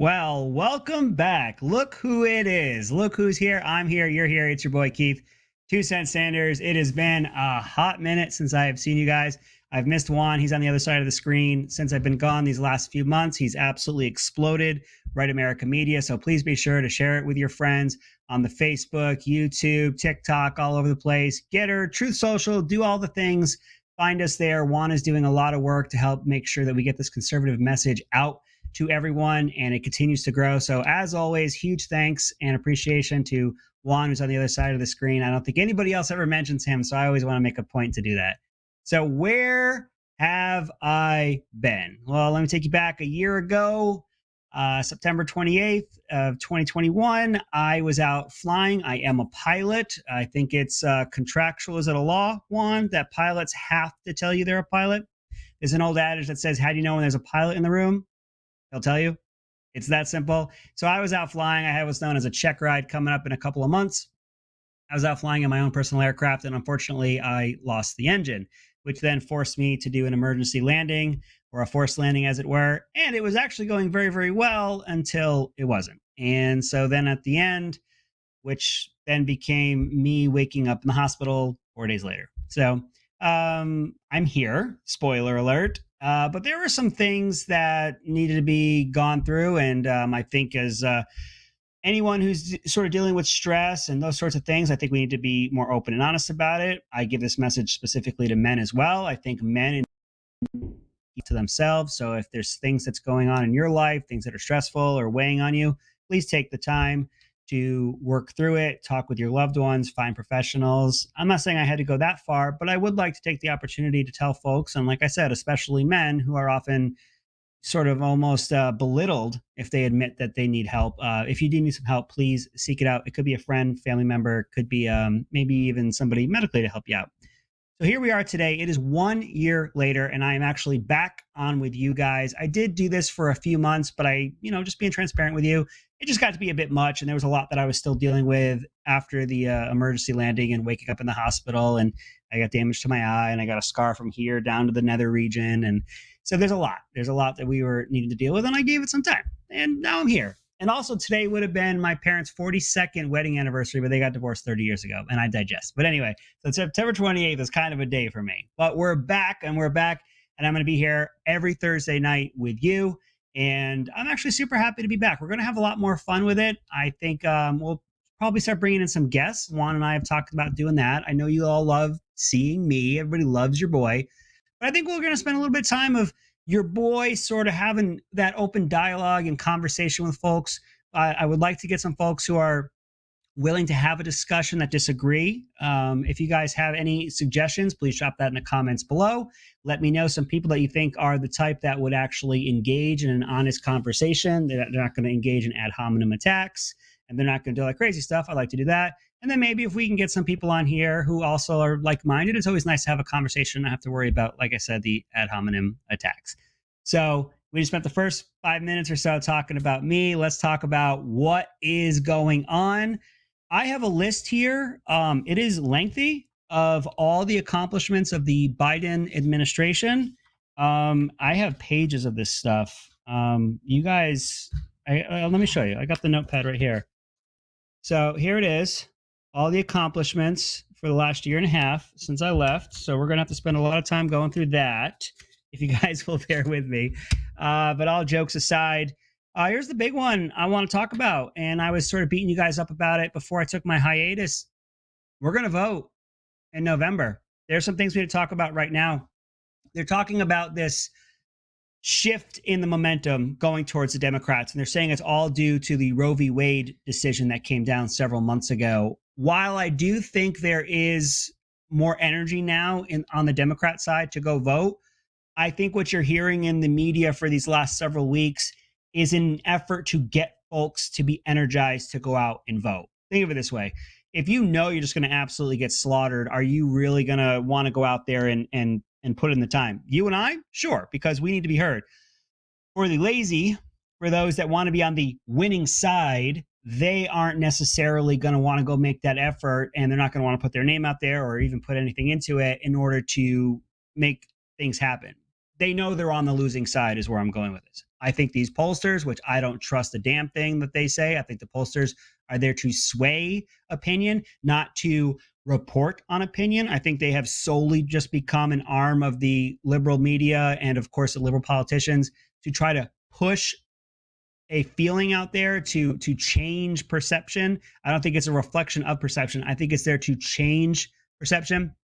Well, welcome back. Look who it is. Look who's here. I'm here. You're here. It's your boy Keith, 2 Cent Sanders. It has been a hot minute since I have seen you guys. I've missed Juan. He's on the other side of the screen. Since I've been gone these last few months, he's absolutely exploded Right America Media. So please be sure to share it with your friends on the Facebook, YouTube, TikTok, all over the place. Getter, Truth Social, do all the things. Find us there. Juan is doing a lot of work to help make sure that we get this conservative message out to everyone, and it continues to grow. So as always, huge thanks and appreciation to Juan, who's on the other side of the screen. I don't think anybody else ever mentions him, so I always want to make a point to do that. So where have I been? Well, let me take you back a year ago, September 28th of 2021. I was out flying. I am a pilot. I think it's contractual. Is it a law, Juan, that pilots have to tell you they're a pilot? There's an old adage that says, how do you know when there's a pilot in the room? They'll tell you. It's that simple. So I was out flying. I had what's known as a check ride coming up in a couple of months. I was out flying in my own personal aircraft, and unfortunately, I lost the engine, which then forced me to do an emergency landing, or a forced landing, as it were. And it was actually going very, very well until it wasn't. And so then at the end, which then became me waking up in the hospital 4 days later. So I'm here, spoiler alert. But there were some things that needed to be gone through. And I think as anyone who's sort of dealing with stress and those sorts of things, I think we need to be more open and honest about it. I give this message specifically to men as well. I think men to themselves. So if there's things that's going on in your life, things that are stressful or weighing on you, please take the time to work through it, talk with your loved ones, find professionals. I'm not saying I had to go that far, but I would like to take the opportunity to tell folks, and like I said, especially men who are often sort of almost belittled if they admit that they need help. If you do need some help, please seek it out. It could be a friend, family member, could be maybe even somebody medically to help you out. So here we are today. It is 1 year later, and I am actually back on with you guys. I did do this for a few months, but just being transparent with you, it just got to be a bit much. And there was a lot that I was still dealing with after the emergency landing and waking up in the hospital. And I got damage to my eye, and I got a scar from here down to the nether region. And so there's a lot. There's a lot that we were needing to deal with, and I gave it some time. And now I'm here. And also today would have been my parents' 42nd wedding anniversary, but they got divorced 30 years ago, and I digest. But anyway, so September 28th is kind of a day for me. But we're back, and I'm going to be here every Thursday night with you. And I'm actually super happy to be back. We're going to have a lot more fun with it. I think we'll probably start bringing in some guests. Juan and I have talked about doing that. I know you all love seeing me. Everybody loves your boy. But I think we're going to spend a little bit of time of your boy sort of having that open dialogue and conversation with folks. I would like to get some folks who are willing to have a discussion that disagree. If you guys have any suggestions, please drop that in the comments below. Let me know some people that you think are the type that would actually engage in an honest conversation. They're not going to engage in ad hominem attacks, and they're not going to do like crazy stuff. I like to do that. And then maybe if we can get some people on here who also are like-minded, it's always nice to have a conversation and not have to worry about, like I said, the ad hominem attacks. So we just spent the first 5 minutes or so talking about me. Let's talk about what is going on. I have a list here. It is lengthy of all the accomplishments of the Biden administration. I have pages of this stuff. You guys, let me show you. I got the notepad right here. So here it is. All the accomplishments for the last year and a half since I left. So we're going to have to spend a lot of time going through that, if you guys will bear with me. But all jokes aside, here's the big one I want to talk about. And I was sort of beating you guys up about it before I took my hiatus. We're going to vote in November. There's some things we need to talk about right now. They're talking about this shift in the momentum going towards the Democrats. And they're saying it's all due to the Roe v. Wade decision that came down several months ago. While I do think there is more energy now on the Democrat side to go vote, I think what you're hearing in the media for these last several weeks is an effort to get folks to be energized to go out and vote. Think of it this way. If you know you're just going to absolutely get slaughtered, are you really going to want to go out there and put in the time? You and I? Sure, because we need to be heard. For the lazy, for those that want to be on the winning side, they aren't necessarily going to want to go make that effort, and they're not going to want to put their name out there or even put anything into it in order to make things happen. They know they're on the losing side is where I'm going with this. I think these pollsters, which I don't trust a damn thing that they say, I think the pollsters are there to sway opinion, not to report on opinion. I think they have solely just become an arm of the liberal media and, of course, the liberal politicians to try to push a feeling out there to change perception. I don't think it's a reflection of perception. I think it's there to change perception.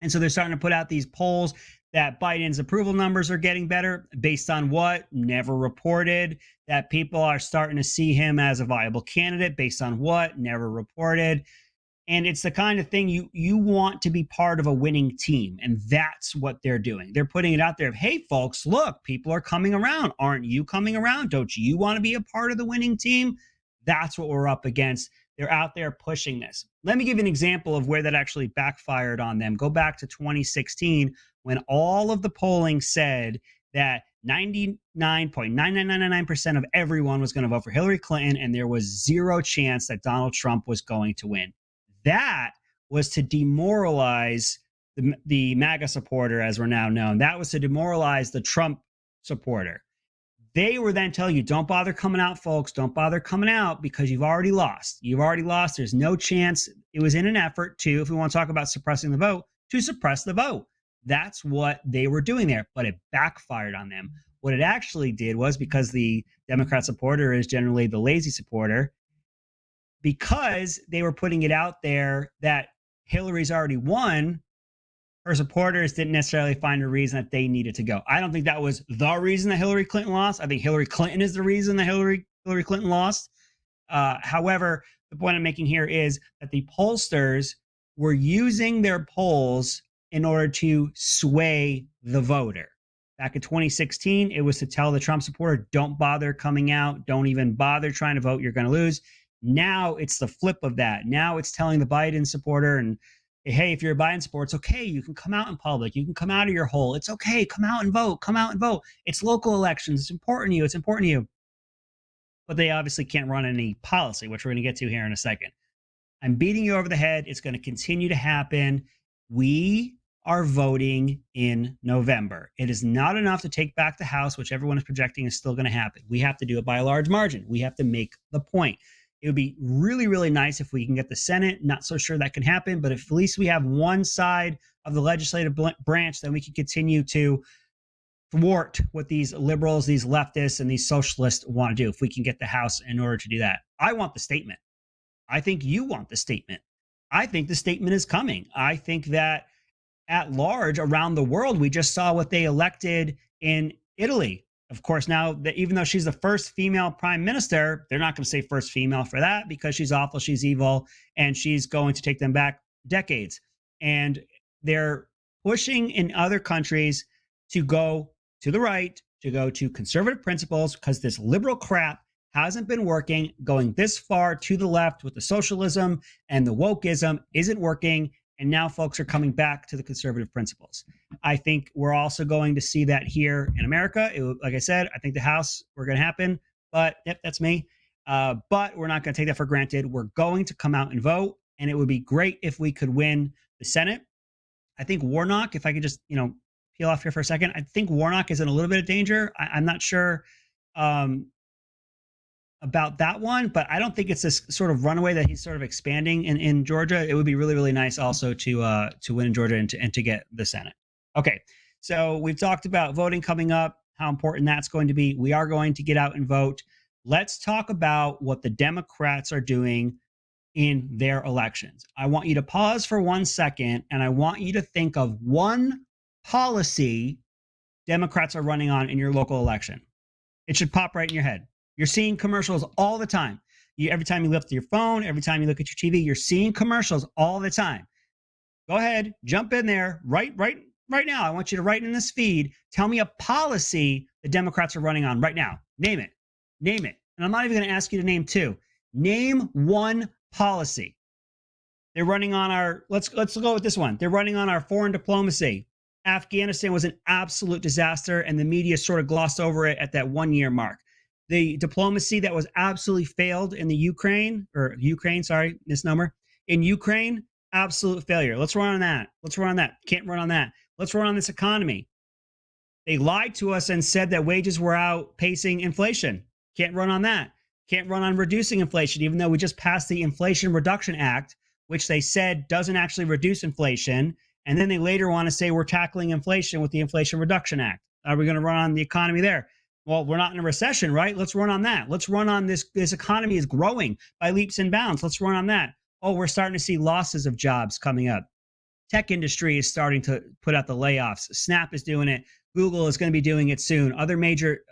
And so they're starting to put out these polls that Biden's approval numbers are getting better based on what? Never reported. That people are starting to see him as a viable candidate based on what? Never reported. And it's the kind of thing you want to be part of a winning team, and that's what they're doing. They're putting it out there of, hey folks, look, people are coming around. Aren't you coming around? Don't you want to be a part of the winning team? That's what we're up against. They're out there pushing this. Let me give you an example of where that actually backfired on them. Go back to 2016 when all of the polling said that 99.99999% of everyone was going to vote for Hillary Clinton, and there was zero chance that Donald Trump was going to win. That was to demoralize the MAGA supporter, as we're now known. That was to demoralize the Trump supporter. They were then telling you, don't bother coming out, folks. Don't bother coming out because you've already lost. You've already lost. There's no chance. It was in an effort to, if we want to talk about suppressing the vote, to suppress the vote. That's what they were doing there, but it backfired on them. What it actually did was, because the Democrat supporter is generally the lazy supporter, because they were putting it out there that Hillary's already won, her supporters didn't necessarily find a reason that they needed to go. I don't think that was the reason that Hillary Clinton lost. I think Hillary Clinton is the reason that Hillary Clinton lost. However, the point I'm making here is that the pollsters were using their polls in order to sway the voter. Back in 2016, it was to tell the Trump supporter, don't bother coming out. Don't even bother trying to vote. You're going to lose. Now it's the flip of that. Now it's telling the Biden supporter, and hey, if you're a Biden supporter, it's okay. You can come out in public. You can come out of your hole. It's okay. Come out and vote. Come out and vote. It's local elections. It's important to you. It's important to you. But they obviously can't run any policy, which we're going to get to here in a second. I'm beating you over the head. It's going to continue to happen. We are voting in November. It is not enough to take back the House, which everyone is projecting is still going to happen. We have to do it by a large margin. We have to make the point. It would be really, really nice if we can get the Senate. Not so sure that can happen, but if at least we have one side of the legislative branch, then we can continue to thwart what these liberals, these leftists, and these socialists want to do. If we can get the House in order to do that, I want the statement. I think you want the statement. I think the statement is coming. I think that at large around the world, we just saw what they elected in Italy. Of course, now that even though she's the first female prime minister, they're not going to say first female for that because she's awful, she's evil, and she's going to take them back decades. And they're pushing in other countries to go to the right, to go to conservative principles, because this liberal crap hasn't been working. Going this far to the left with the socialism and the wokeism isn't working. And now folks are coming back to the conservative principles. I think we're also going to see that here in America. Like I said, I think the House we're going to happen, but yep, that's me. But we're not going to take that for granted. We're going to come out and vote, and it would be great if we could win the Senate. I think Warnock, if I could just, peel off here for a second, I think Warnock is in a little bit of danger. I'm not sure about that one, but I don't think it's this sort of runaway that he's sort of expanding in Georgia. It would be really, really nice also to win in Georgia and to get the Senate. Okay, so we've talked about voting coming up, how important that's going to be. We are going to get out and vote. Let's talk about what the Democrats are doing in their elections. I want you to pause for 1 second, and I want you to think of one policy Democrats are running on in your local election. It should pop right in your head. You're seeing commercials all the time. Every time you lift your phone, every time you look at your TV, you're seeing commercials all the time. Go ahead, jump in there right now. I want you to write in this feed. Tell me a policy the Democrats are running on right now. Name it. And I'm not even going to ask you to name two. Name one policy. They're running on our, let's go with this one. They're running on our foreign diplomacy. Afghanistan was an absolute disaster, and the media sort of glossed over it at that 1 year mark. The diplomacy that was absolutely failed in the Ukraine, misnomer. In Ukraine, absolute failure. Let's run on that. Can't run on that. Let's run on this economy. They lied to us and said that wages were outpacing inflation. Can't run on that. Can't run on reducing inflation, even though we just passed the Inflation Reduction Act, which they said doesn't actually reduce inflation. And then they later want to say we're tackling inflation with the Inflation Reduction Act. Are we going to run on the economy there? Well, we're not in a recession, right? Let's run on that. Let's run on this. This economy is growing by leaps and bounds. Let's run on that. Oh, we're starting to see losses of jobs coming up. Tech industry is starting to put out the layoffs. Snap is doing it. Google is going to be doing it soon. Other major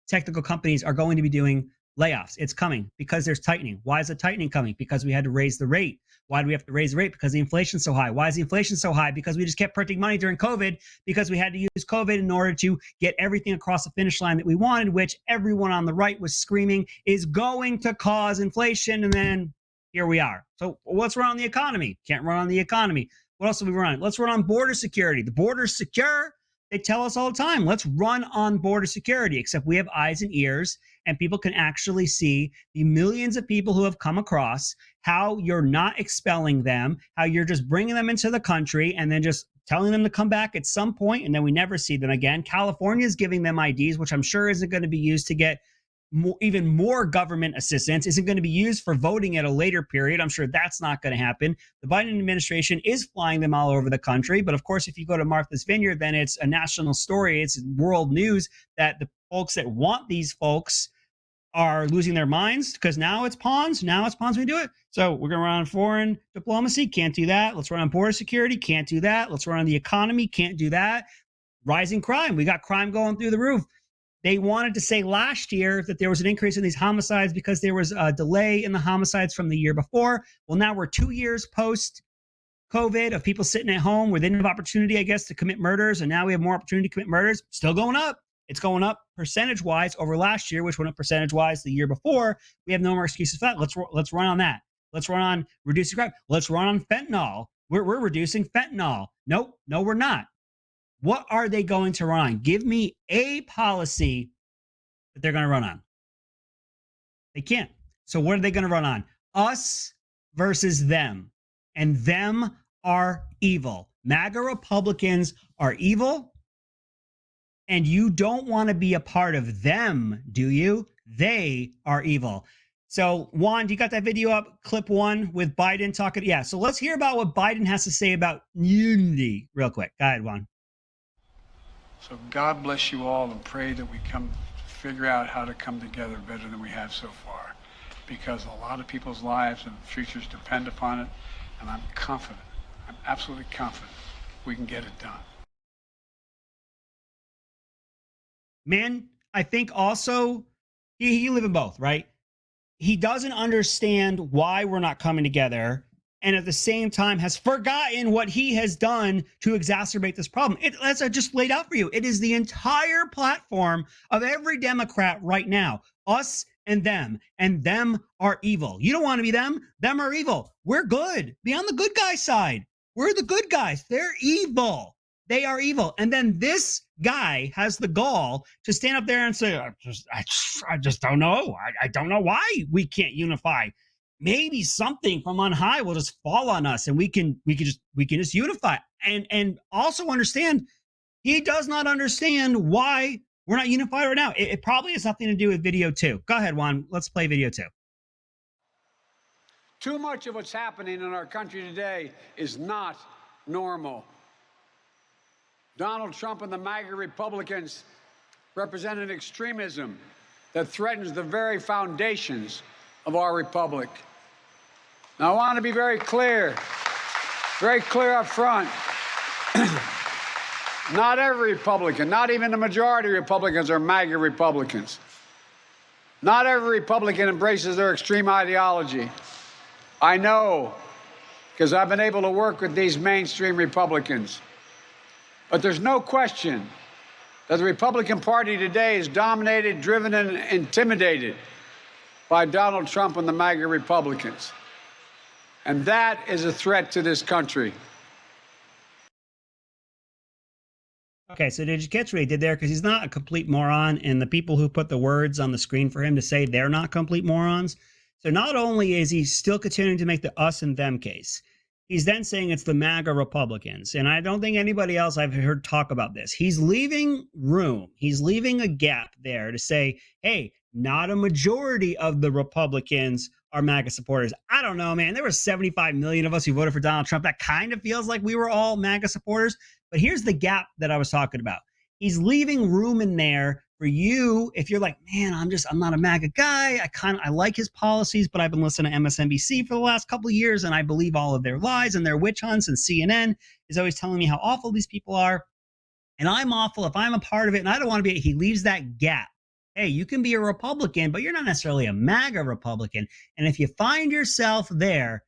technical companies are going to be doing layoffs. It's coming because there's tightening. Why is the tightening coming? Because we had to raise the rate. Why do we have to raise the rate? Because the inflation's so high. Why is the inflation so high? Because we just kept printing money during COVID, because we had to use COVID in order to get everything across the finish line that we wanted, which everyone on the right was screaming is going to cause inflation. And then here we are. So let's run on the economy. Can't run on the economy. What else do we run? Let's run on border security. The border's secure. They tell us all the time, let's run on border security, except we have eyes and ears, and people can actually see the millions of people who have come across, how you're not expelling them, how you're just bringing them into the country and then just telling them to come back at some point, and then we never see them again. California is giving them IDs, which I'm sure isn't going to be used to get even more government assistance, isn't going to be used for voting at a later period. I'm sure that's not going to happen. The Biden administration is flying them all over the country. But of course, if you go to Martha's Vineyard, then it's a national story. It's world news that the folks that want these folks are losing their minds, because now it's pawns. Now it's pawns when we do it. So we're going to run on foreign diplomacy. Can't do that. Let's run on border security. Can't do that. Let's run on the economy. Can't do that. Rising crime. We got crime going through the roof. They wanted to say last year that there was an increase in these homicides because there was a delay in the homicides from the year before. Well, now we're 2 years post COVID of people sitting at home where they didn't have opportunity, I guess, to commit murders. And now we have more opportunity to commit murders. Still going up. It's going up percentage wise over last year, which went up percentage wise the year before. We have no more excuses for that. Let's run on that. Let's run on reducing crime. Let's run on fentanyl. We're reducing fentanyl. No, we're not. What are they going to run on? Give me a policy that they're going to run on. They can't. So what are they going to run on? Us versus them. And them are evil. MAGA Republicans are evil. And you don't want to be a part of them, do you? They are evil. So, Juan, do you got that video up? Clip 1 with Biden talking? Yeah, so let's hear about what Biden has to say about unity real quick. Go ahead, Juan. So God bless you all, and pray that we come figure out how to come together better than we have so far, because a lot of people's lives and futures depend upon it, and I'm confident, I'm absolutely confident we can get it done. Man, I think also he live in both, right? He doesn't understand why we're not coming together, and at the same time has forgotten what he has done to exacerbate this problem. As I just laid out for you, it is the entire platform of every Democrat right now. Us and them are evil. You don't want to be them. Them are evil. We're good. Be on the good guy side. We're the good guys. They're evil. They are evil. And then this guy has the gall to stand up there and say, I just don't know. I don't know why we can't unify. Maybe something from on high will just fall on us and we can just unify. And also understand, he does not understand why we're not unified right now. It probably has nothing to do with video 2. Go ahead, Juan. Let's play video 2. Too much of what's happening in our country today is not normal. Donald Trump and the MAGA Republicans represent an extremism that threatens the very foundations of our republic. Now, I want to be very clear up front. Not every Republican, not even the majority of Republicans are MAGA Republicans. Not every Republican embraces their extreme ideology. I know, because I've been able to work with these mainstream Republicans. But there's no question that the Republican Party today is dominated, driven, and intimidated by Donald Trump and the MAGA Republicans. And that is a threat to this country. Okay, so did you catch what he did there? Because he's not a complete moron, and the people who put the words on the screen for him to say they're not complete morons. So not only is he still continuing to make the us and them case, he's then saying it's the MAGA Republicans. And I don't think anybody else I've heard talk about this. He's leaving room, he's leaving a gap there to say, hey, not a majority of the Republicans are MAGA supporters. I don't know, man. There were 75 million of us who voted for Donald Trump. That kind of feels like we were all MAGA supporters. But here's the gap that I was talking about. He's leaving room in there for you if you're like, man, I'm not a MAGA guy. I like his policies, but I've been listening to MSNBC for the last couple of years and I believe all of their lies and their witch hunts, and CNN is always telling me how awful these people are. And I'm awful if I'm a part of it and I don't want to be. He leaves that gap. Hey, you can be a Republican, but you're not necessarily a MAGA Republican. And if you find yourself there,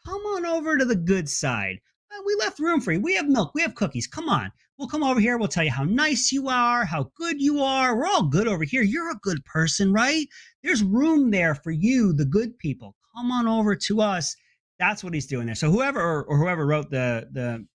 come on over to the good side. We left room for you. We have milk. We have cookies. Come on. We'll come over here. We'll tell you how nice you are, how good you are. We're all good over here. You're a good person, right? There's room there for you, the good people. Come on over to us. That's what he's doing there. So whoever wrote the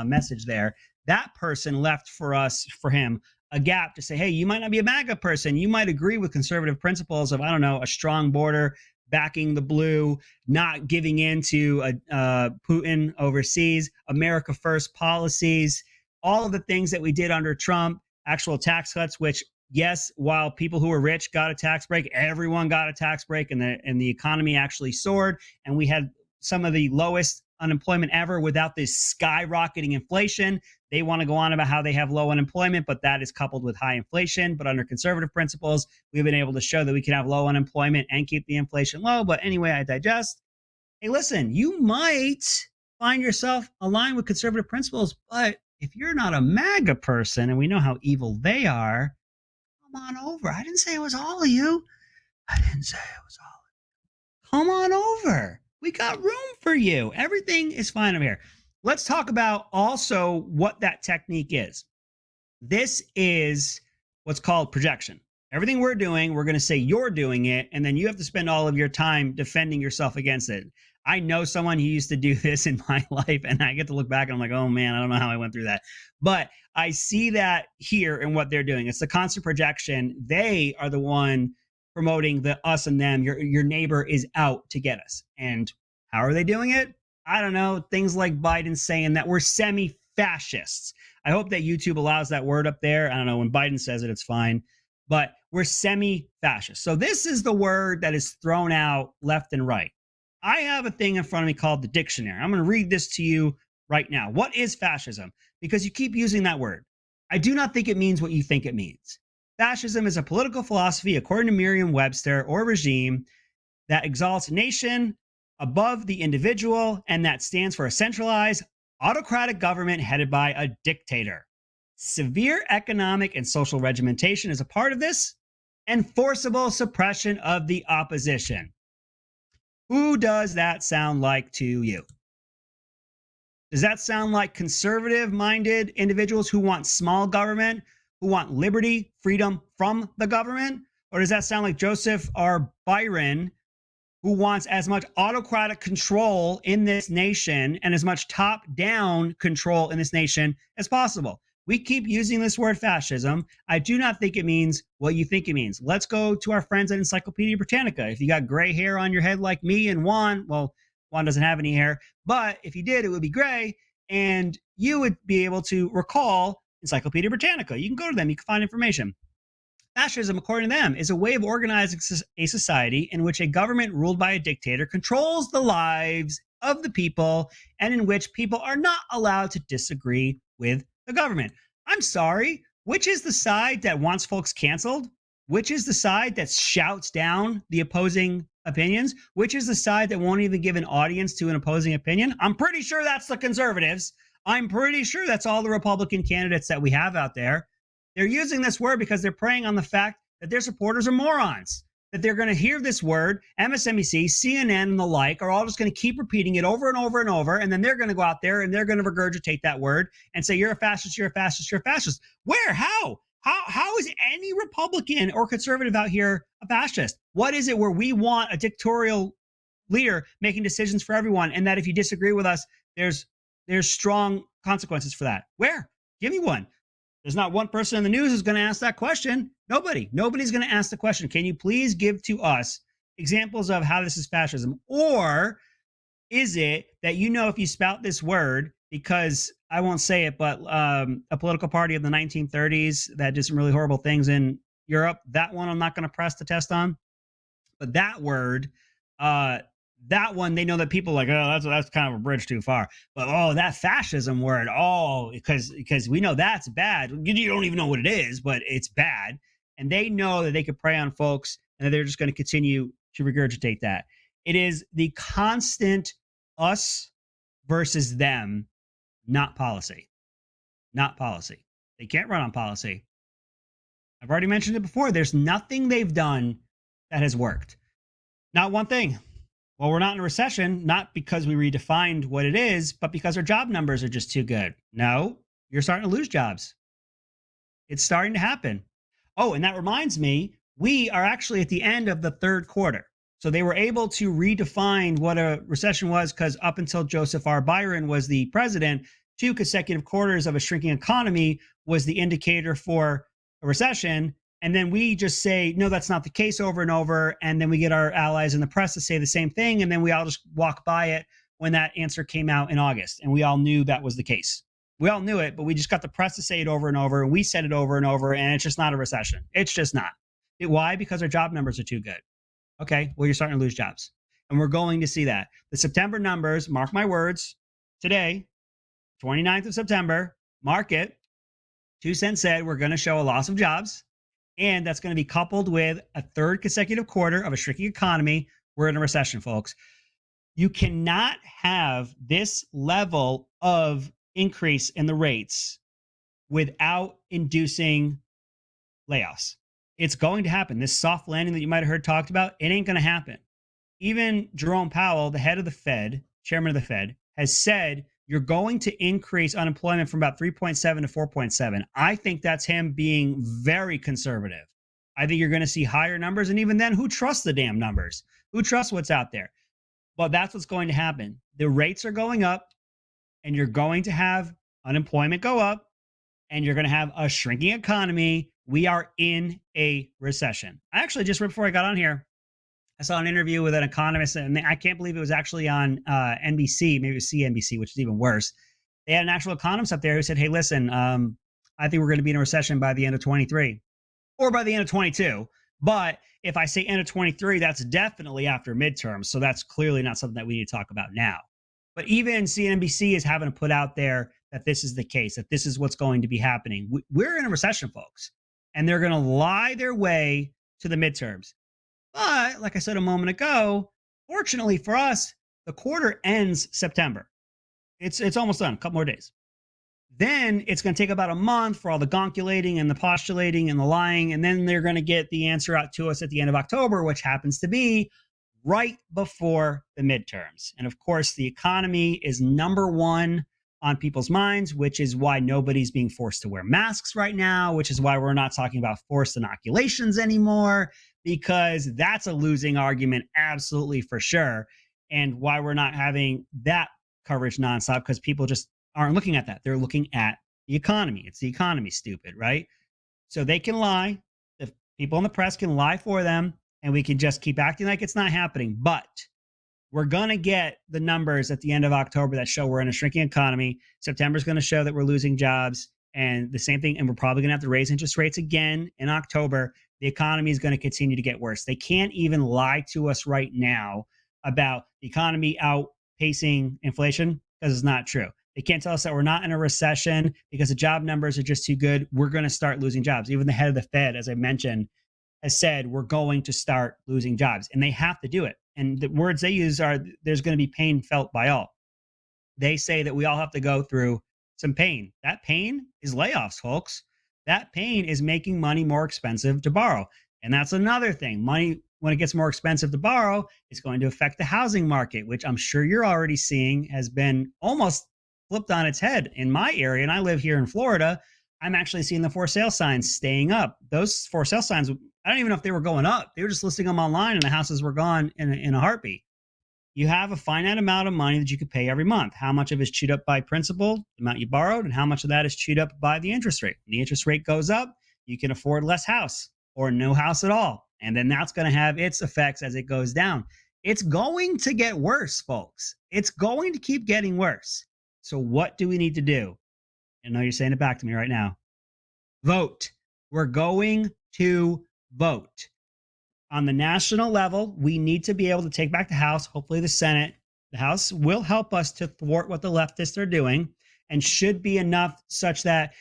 message there, that person left for him a gap to say, hey, you might not be a MAGA person. You might agree with conservative principles of, I don't know, a strong border, backing the blue, not giving in to Putin overseas, America First policies, all of the things that we did under Trump, actual tax cuts, which, yes, while people who were rich got a tax break, everyone got a tax break, and the economy actually soared, and we had some of the lowest unemployment ever without this skyrocketing inflation. They want to go on about how they have low unemployment, but that is coupled with high inflation. But under conservative principles, we've been able to show that we can have low unemployment and keep the inflation low. But anyway, I digest. Hey, listen, you might find yourself aligned with conservative principles, but if you're not a MAGA person, and we know how evil they are, come on over. I didn't say it was all of you. I didn't say it was all of you. Come on over. We got room for you. Everything is fine over here. Let's talk about also what that technique is. This is what's called projection. Everything we're doing, we're going to say you're doing it, and then you have to spend all of your time defending yourself against it. I know someone who used to do this in my life, and I get to look back and I'm like, oh man, I don't know how I went through that. But I see that here in what they're doing. It's the constant projection. They are the one promoting the us and them. Your neighbor is out to get us. And how are they doing it? I don't know. Things like Biden saying that we're semi-fascists. I hope that YouTube allows that word up there. I don't know. When Biden says it, it's fine. But we're semi-fascist. So this is the word that is thrown out left and right. I have a thing in front of me called the dictionary. I'm going to read this to you right now. What is fascism? Because you keep using that word. I do not think it means what you think it means. Fascism is a political philosophy, according to Merriam-Webster, or regime that exalts nation above the individual and that stands for a centralized, autocratic government headed by a dictator. Severe economic and social regimentation is a part of this, and forcible suppression of the opposition. Who does that sound like to you? Does that sound like conservative-minded individuals who want small government, who want liberty, freedom from the government? Or does that sound like Joseph R. Byron, who wants as much autocratic control in this nation and as much top-down control in this nation as possible? We keep using this word fascism. I do not think it means what you think it means. Let's go to our friends at Encyclopedia Britannica. If you got gray hair on your head like me and Juan, well, Juan doesn't have any hair, but if you did, it would be gray, and you would be able to recall Encyclopedia Britannica. You can go to them. You can find information. Fascism, according to them, is a way of organizing a society in which a government ruled by a dictator controls the lives of the people and in which people are not allowed to disagree with the government. I'm sorry. Which is the side that wants folks canceled? Which is the side that shouts down the opposing opinions? Which is the side that won't even give an audience to an opposing opinion? I'm pretty sure that's the conservatives. I'm pretty sure that's all the Republican candidates that we have out there. They're using this word because they're preying on the fact that their supporters are morons, that they're going to hear this word. MSNBC, CNN, and the like are all just going to keep repeating it over and over and over. And then they're going to go out there and they're going to regurgitate that word and say, you're a fascist, you're a fascist, you're a fascist. Where? How is any Republican or conservative out here a fascist? What is it where we want a dictatorial leader making decisions for everyone, and that if you disagree with us, there's strong consequences for that? Where? Give me one. There's not one person in the news who's going to ask that question. Nobody's going to ask the question. Can you please give to us examples of how this is fascism? Or Is it that you know if you spout this word, because I won't say it, but a political party of the 1930s that did some really horrible things in Europe, that one I'm not going to press the test on. But that word, uh, that one, they know that people are like, oh, that's kind of a bridge too far. But oh, that fascism word, oh, because we know that's bad. You don't even know what it is, but it's bad, and they know that they could prey on folks, and that they're just going to continue to regurgitate that. It is the constant us versus them, not policy, not policy. They can't run on policy. I've already mentioned it before. There's nothing they've done that has worked. Not one thing. Well, we're not in a recession, not because we redefined what it is, but because our job numbers are just too good. No, you're starting to lose jobs. It's starting to happen. Oh, and that reminds me, we are actually at the end of the third quarter. So they were able to redefine what a recession was because up until Joseph R. Byron was the president, 2 consecutive quarters of a shrinking economy was the indicator for a recession. And then we just say, no, that's not the case over and over. And then we get our allies in the press to say the same thing. And then we all just walk by it when that answer came out in August. And we all knew that was the case. We all knew it, but we just got the press to say it over and over. And we said it over and over. And it's just not a recession. It's just not. Why? Because our job numbers are too good. Okay, well, you're starting to lose jobs. And we're going to see that. The September numbers, mark my words, today, 29th of September, mark it. 2 cents said we're going to show a loss of jobs. And that's going to be coupled with a third consecutive quarter of a shrinking economy. We're in a recession, folks. You cannot have this level of increase in the rates without inducing layoffs. It's going to happen. This soft landing that you might have heard talked about, it ain't going to happen. Even Jerome Powell, the head of the Fed, chairman of the Fed, has said you're going to increase unemployment from about 3.7 to 4.7. I think that's him being very conservative. I think you're going to see higher numbers. And even then, who trusts the damn numbers? Who trusts what's out there? But that's what's going to happen. The rates are going up, and you're going to have unemployment go up, and you're going to have a shrinking economy. We are in a recession. I actually, just right before I got on here, I saw an interview with an economist, and I can't believe it was actually on NBC, maybe it was CNBC, which is even worse. They had an actual economist up there who said, hey, listen, I think we're going to be in a recession by the end of 23 or by the end of 22. But if I say end of 23, that's definitely after midterms. So that's clearly not something that we need to talk about now. But even CNBC is having to put out there that this is the case, that this is what's going to be happening. We're in a recession, folks, and they're going to lie their way to the midterms. But like I said a moment ago, fortunately for us, the quarter ends September. It's almost done, a couple more days. Then it's going to take about a month for all the gonculating and the postulating and the lying. And then they're going to get the answer out to us at the end of October, which happens to be right before the midterms. And of course, the economy is number one on people's minds, which is why nobody's being forced to wear masks right now, which is why we're not talking about forced inoculations anymore, because that's a losing argument, absolutely for sure. And why we're not having that coverage nonstop, because people just aren't looking at that. They're looking at the economy. It's the economy, stupid, right? So they can lie. The people in the press can lie for them, and we can just keep acting like it's not happening. But we're going to get the numbers at the end of October that show we're in a shrinking economy. September is going to show that we're losing jobs, and the same thing. And we're probably going to have to raise interest rates again in October. The economy is going to continue to get worse. They can't even lie to us right now about the economy outpacing inflation, because it's not true. They can't tell us that we're not in a recession because the job numbers are just too good. We're going to start losing jobs. Even the head of the Fed, as I mentioned, has said we're going to start losing jobs, and they have to do it. And the words they use are there's going to be pain felt by all. They say that we all have to go through some pain. That pain is layoffs, folks. That pain is making money more expensive to borrow. And that's another thing. Money, when it gets more expensive to borrow, is going to affect the housing market, which I'm sure you're already seeing has been almost flipped on its head in my area. And I live here in Florida. I'm actually seeing the for sale signs staying up. Those for sale signs, I don't even know if they were going up. They were just listing them online, and the houses were gone in a heartbeat. You have a finite amount of money that you could pay every month. How much of it is chewed up by principal, the amount you borrowed, and how much of that is chewed up by the interest rate? When the interest rate goes up, you can afford less house or no house at all. And then that's going to have its effects as it goes down. It's going to get worse, folks. It's going to keep getting worse. So, what do we need to do? I know you're saying it back to me right now. Vote. We're going to vote. On the national level, we need to be able to take back the House, hopefully the Senate. The House will help us to thwart what the leftists are doing and should be enough such that,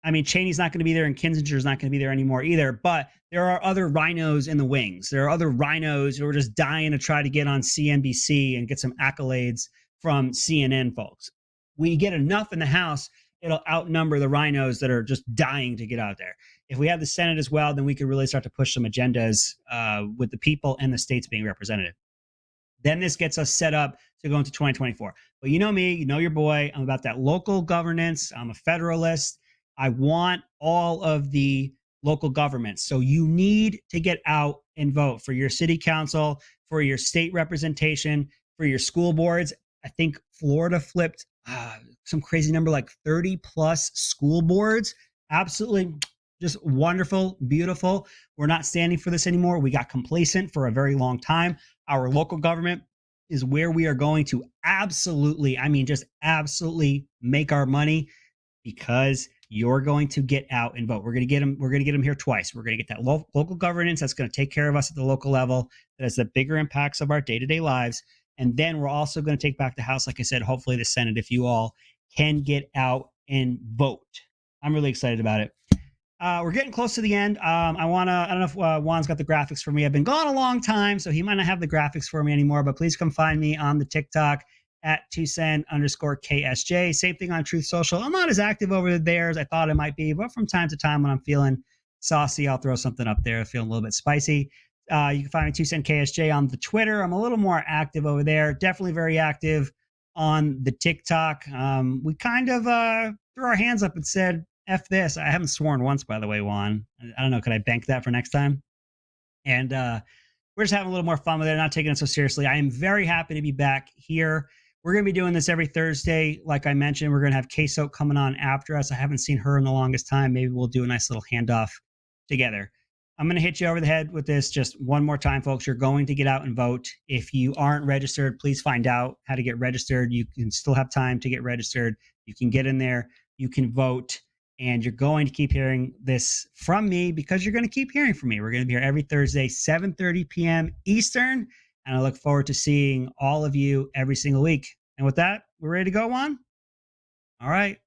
I mean, Cheney's not going to be there and Kinzinger's not going to be there anymore either, but there are other rhinos in the wings. There are other rhinos who are just dying to try to get on CNBC and get some accolades from CNN folks. We get enough in the House, it'll outnumber the rhinos that are just dying to get out there. If we have the Senate as well, then we could really start to push some agendas with the people and the states being represented. Then this gets us set up to go into 2024. But you know me, you know your boy. I'm about that local governance. I'm a federalist. I want all of the local governments. So you need to get out and vote for your city council, for your state representation, for your school boards. I think Florida flipped some crazy number like 30 plus school boards. Absolutely just wonderful, beautiful. We're not standing for this anymore. We got complacent for a very long time. Our local government is where we are going to absolutely, I mean, just absolutely make our money because you're going to get out and vote. We're going to get them. We're going to get them here twice. We're going to get that local governance that's going to take care of us at the local level. That has the bigger impacts of our day-to-day lives. And then we're also going to take back the House, like I said, hopefully the Senate, if you all can get out and vote. I'm really excited about it. We're getting close to the end. I don't know if Juan's got the graphics for me. I've been gone a long time, so he might not have the graphics for me anymore, but please come find me on the TikTok at 2cent_KSJ. Same thing on Truth Social. I'm not as active over there as I thought I might be, but from time to time when I'm feeling saucy, I'll throw something up there. Feeling a little bit spicy. You can find me 2cent_KSJ on the Twitter. I'm a little more active over there. Definitely very active on the TikTok. We kind of threw our hands up and said, F this. I haven't sworn once, by the way, Juan. I don't know. Could I bank that for next time? And we're just having a little more fun with it, not taking it so seriously. I am very happy to be back here. We're going to be doing this every Thursday. Like I mentioned, we're going to have Queso coming on after us. I haven't seen her in the longest time. Maybe we'll do a nice little handoff together. I'm going to hit you over the head with this just one more time, folks. You're going to get out and vote. If you aren't registered, please find out how to get registered. You can still have time to get registered. You can get in there. You can vote. And you're going to keep hearing this from me because you're going to keep hearing from me. We're going to be here every Thursday, 7:30 p.m. Eastern. And I look forward to seeing all of you every single week. And with that, we're ready to go on? All right.